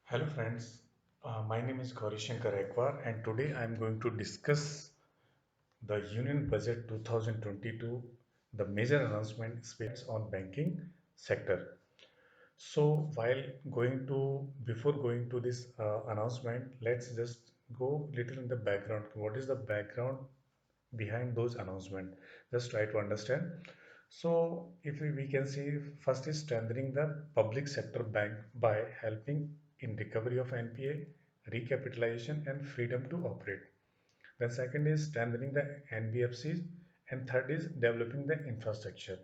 Hello friends, my name is Gauri Shankar Ekwar and today I am going to discuss the Union Budget 2022, the major announcement speaks on banking sector. So before going to this announcement, let's just go little in the background. What is the background behind those announcements? Just try to understand. So if we can see, first is strengthening the public sector bank by helping in recovery of NPA, recapitalization and freedom to operate. Then second is strengthening the NBFCs and third is developing the infrastructure.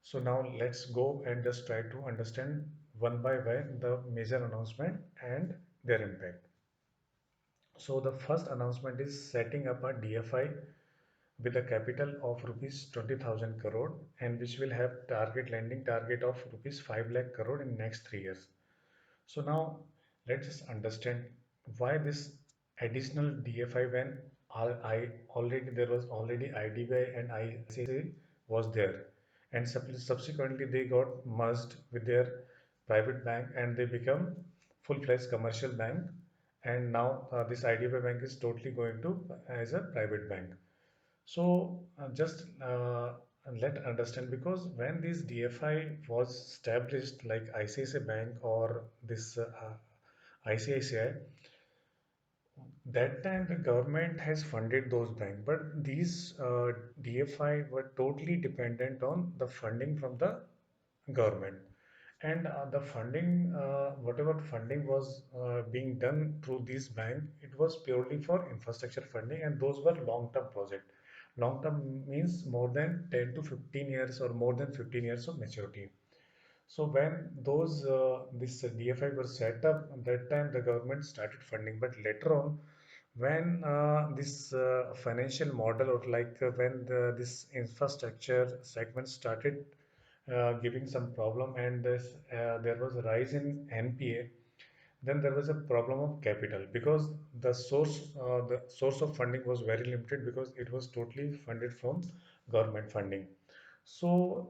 So now let's go and just try to understand one by one the major announcement and their impact. So the first announcement is setting up a DFI with a capital of rupees 20,000 crore and which will have target lending target of rupees 5 lakh crore in next 3 years. So now let's just understand why this additional DFI when I already there was already IDBI and ICICI was there and subsequently they got merged with their private bank and they become full-fledged commercial bank and now this IDBI bank is totally going to as a private bank. So just let understand because when this DFI was established like ICICI Bank or this ICICI, that time the government has funded those banks, but these DFI were totally dependent on the funding from the government. And the funding, whatever funding was being done through this bank, it was purely for infrastructure funding, and those were long-term projects. Long-term means more than 10 to 15 years or more than 15 years of maturity. So when those this DFI was set up, at that time the government started funding. But later on, when this financial model or like when this infrastructure segment started giving some problem and there was a rise in NPA, then there was a problem of capital because the source of funding was very limited because it was totally funded from government funding. So,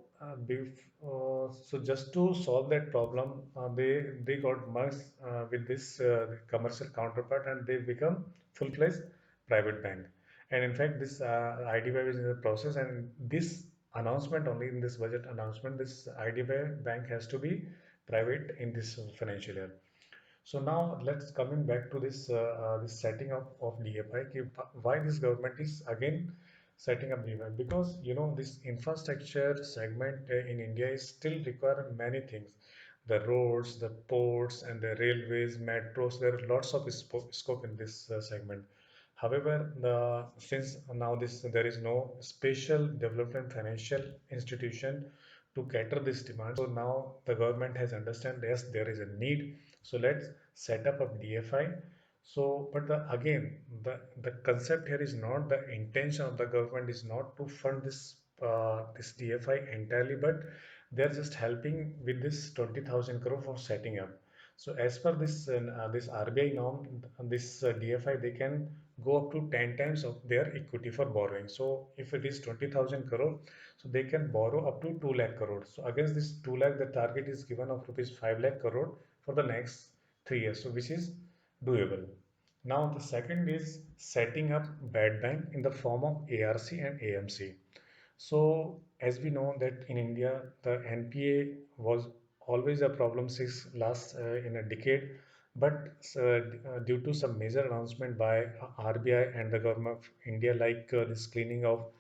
so just to solve that problem, they got merged with this commercial counterpart, and they become full-fledged private bank. And in fact, this IDBI is in the process, and this announcement only in this budget announcement, this IDBI bank has to be private in this financial year. So now let's coming back to this setting up of DFI. Why this government is again setting up DFI? Because you know this infrastructure segment in India is still require many things. The roads, the ports, and the railways, metros. There are lots of scope in this segment. However, since now this there is no special development financial institution to cater this demand. So now the government has understand yes there is a need. So let's set up a DFI. So, but again, the concept here is not the intention of the government is not to fund this DFI entirely, but they're just helping with this 20,000 crore for setting up. So as per this RBI norm, this DFI they can go up to 10 times of their equity for borrowing. So if it is 20,000 crore, so they can borrow up to 2 lakh crore. So against this 2 lakh, the target is given of rupees 5 lakh crore for the next 3 years. So which is doable. Now the second is setting up bad bank in the form of ARC and AMC. So as we know that in India, the NPA was always a problem since last in a decade, but due to some major announcement by RBI and the government of India, like this cleaning of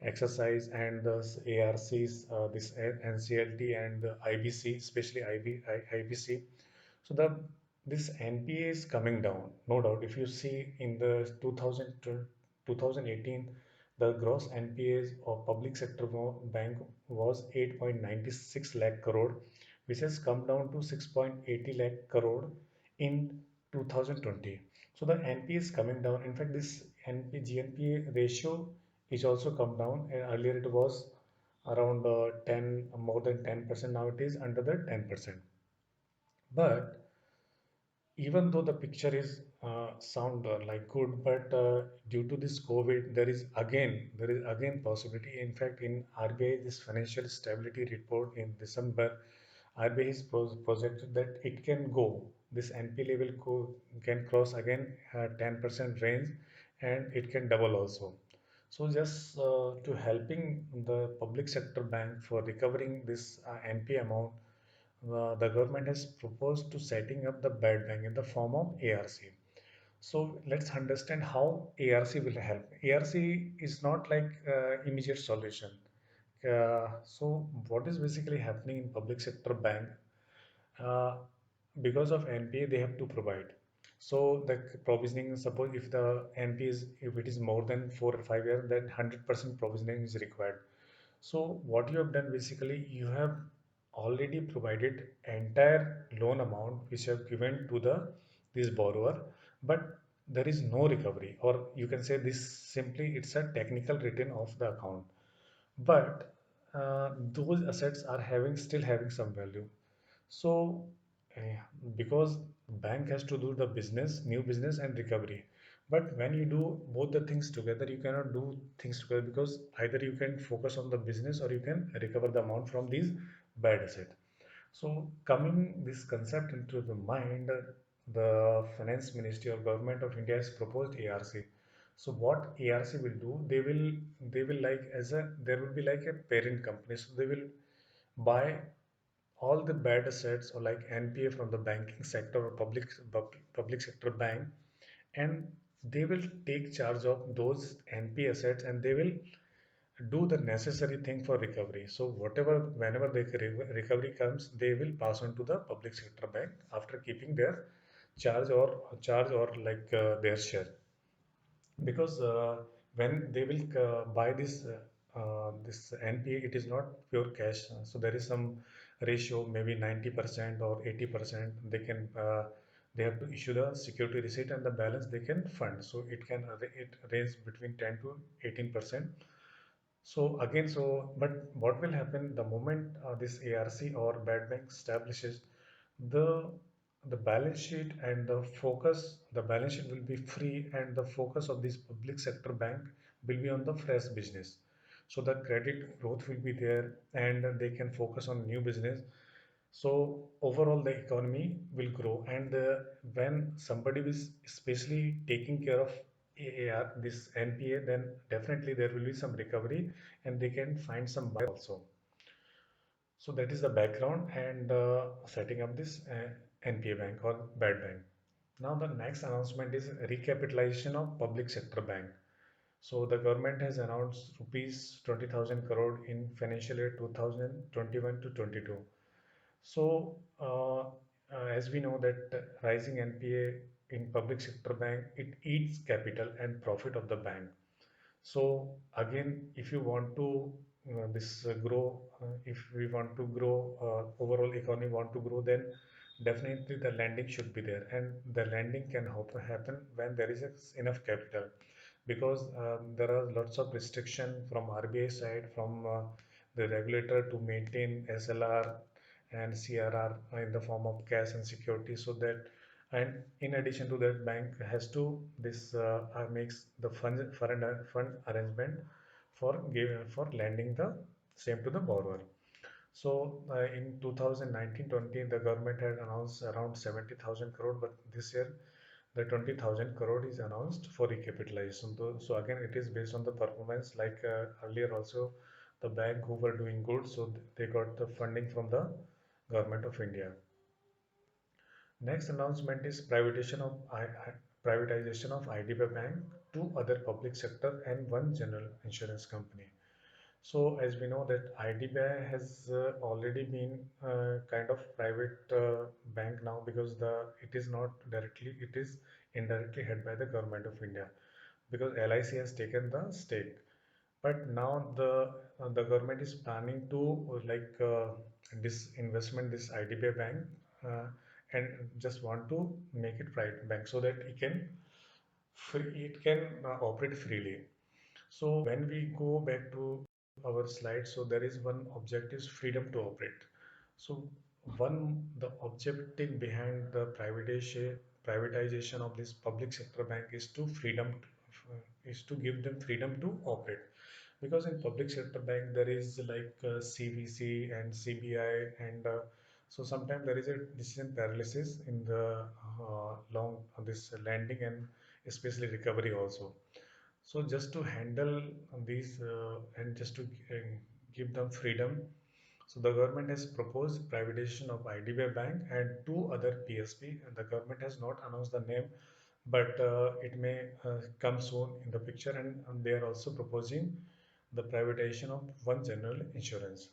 exercise and the ARCs, this NCLT and the IBC, especially IBC. So this NPA is coming down, no doubt. If you see in the 2018, the gross NPAs of public sector bank was 8.96 lakh crore, which has come down to 6.80 lakh crore in 2020. So the NPA is coming down. In fact, this GNPA ratio is also come down. Earlier it was around 10, more than 10%. Now it is under the 10%. But even though the picture is sound like good, but due to this COVID, there is again possibility. In fact, in RBI, this financial stability report in December, RBI is projected that it can go. this NP level can cross again 10% range, and it can double also. So just to helping the public sector bank for recovering this NP amount, the government has proposed to setting up the bad bank in the form of ARC. So let's understand how ARC will help. ARC is not like immediate solution. So what is basically happening in public sector bank? Uh, because of NPA, they have to provide. So the provisioning, suppose if the NPA is, if it is more than 4 or 5 years, then 100% provisioning is required. So what you have done basically, you have already provided entire loan amount which you have given to the this borrower, but there is no recovery, or you can say this simply it's a technical return of the account. But those assets are having still having some value. So, eh, because bank has to do the business, new business and recovery. But when you do both the things together, you cannot do things together, because either you can focus on the business or you can recover the amount from these bad asset. So coming this concept into the mind, the finance ministry or government of India has proposed ARC. So what ARC will do, they will like as a there will be like a parent company. So they will buy all the bad assets or like NPA from the banking sector or public sector bank, and they will take charge of those NPA assets, and they will do the necessary thing for recovery. So whatever, whenever the recovery comes, they will pass on to the public sector bank after keeping their charge or like their share. Because when they will buy this NPA, it is not pure cash. So there is some ratio, maybe 90% or 80%. They have to issue the security receipt, and the balance they can fund. So it range between 10 to 18%. So again, but what will happen the moment this ARC or bad bank establishes the the balance sheet and the balance sheet will be free, and the focus of this public sector bank will be on the fresh business. So the credit growth will be there, and they can focus on new business. So overall, the economy will grow, and when somebody is especially taking care of AAR, this NPA, then definitely there will be some recovery, and they can find some buy also. So that is the background and setting up this NPA bank or bad bank. Now the next announcement is recapitalization of public sector bank. So the government has announced rupees 20,000 crore in financial year 2021 to 22. So, as we know that rising NPA in public sector bank, it eats capital and profit of the bank. So again, if you want to this grow, if we want to grow, overall economy want to grow, then definitely the lending should be there, and the lending can happen when there is enough capital, because there are lots of restriction from RBI side, from the regulator to maintain SLR and CRR in the form of cash and security, so that, and in addition to that, bank has to this makes the fund arrangement for lending the same to the borrower. So in 2019-20, the government had announced around 70,000 crore, but this year the 20,000 crore is announced for recapitalization. So again, it is based on the performance, like earlier also, the bank who were doing good, so they got the funding from the government of India. Next announcement is privatization of IDBI Bank, two other public sector and one general insurance company. So as we know that IDBI has already been kind of private bank now, because it is not directly, it is indirectly held by the government of India, because LIC has taken the stake. But now the government is planning to this investment, this IDBI bank, uh, and just want to make it private bank so that it can operate freely. So when we go back to our slide, so there is one objective is freedom to operate. So the objective behind the privatization of this public sector bank is is to give them freedom to operate, because in public sector bank there is like CVC and CBI and So sometimes there is a decision paralysis in the long this landing and especially recovery also. So just to handle these and just to give them freedom, so the government has proposed privatization of IDBI Bank and two other PSP. And the government has not announced the name, but it may come soon in the picture. And they are also proposing the privatization of one general insurance.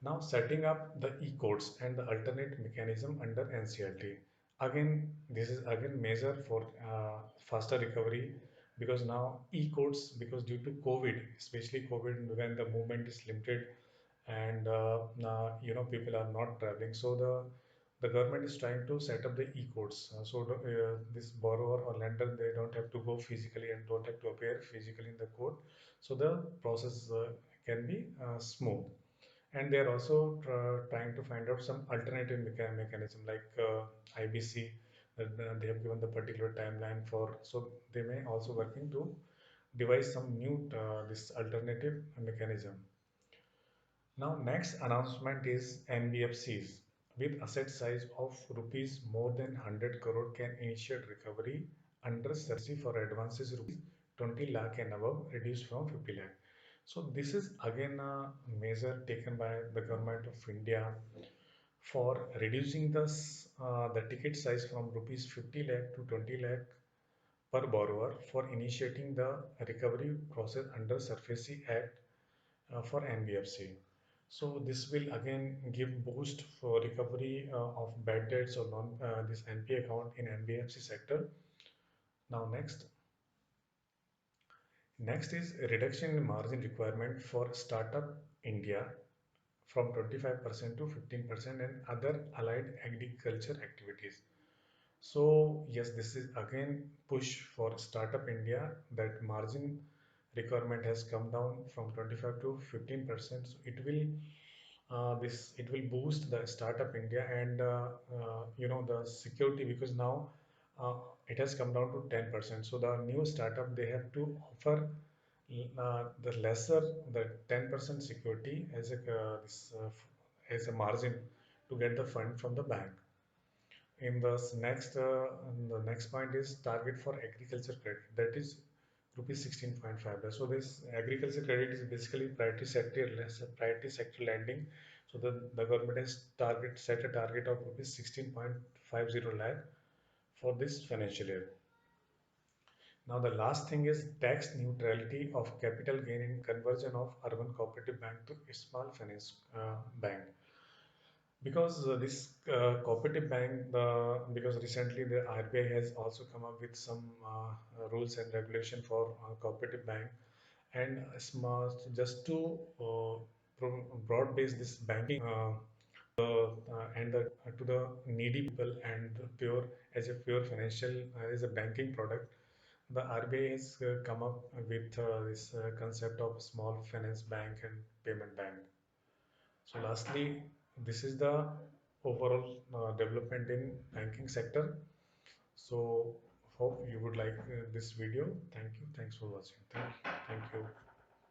Now setting up the e-courts and the alternate mechanism under NCLT. Again, this is again measure for faster recovery because now e-courts, because due to COVID, especially COVID when the movement is limited and now, people are not traveling, so the government is trying to set up the e-courts. This borrower or lender, they don't have to go physically and don't have to appear physically in the court, so the process can be smooth. And they are also trying to find out some alternative mechanism like IBC, that they have given the particular timeline for, so they may also working to devise some new this alternative mechanism. Now next announcement is NBFCs with asset size of rupees more than 100 crore can initiate recovery under SARFAESI for advances rupees 20 lakh and above reduced from 50 lakh. So this is again a measure taken by the government of India for reducing the ticket size from rupees 50 lakh to 20 lakh per borrower for initiating the recovery process under SARFAESI Act for NBFC. So this will again give boost for recovery of bad debts or non this NP account in NBFC sector. Now next is a reduction in margin requirement for startup India from 25% to 15% and other allied agriculture activities. So yes, this is again push for startup India, that margin requirement has come down from 25 to 15%. So it will boost the startup India and the security, because now uh, it has come down to 10%. So the new startup, they have to offer the lesser, the 10% security as as a margin to get the fund from the bank. The next point is target for agriculture credit, that is rupees 16.5 lakh. So this agriculture credit is basically priority sector lending. So the government has set a target of rupees 16.50 lakh for this financial year. Now the last thing is tax neutrality of capital gain in conversion of urban cooperative bank to small finance bank. Because this cooperative bank, because recently the RBI has also come up with some rules and regulation for cooperative bank, and small, just to broad base this banking and to the needy people and pure as a pure financial as a banking product. The RBI has come up with this concept of small finance bank and payment bank. So lastly, this is the overall development in banking sector. So hope you would like this video. Thank you. Thanks for watching. Thank you. Thank you.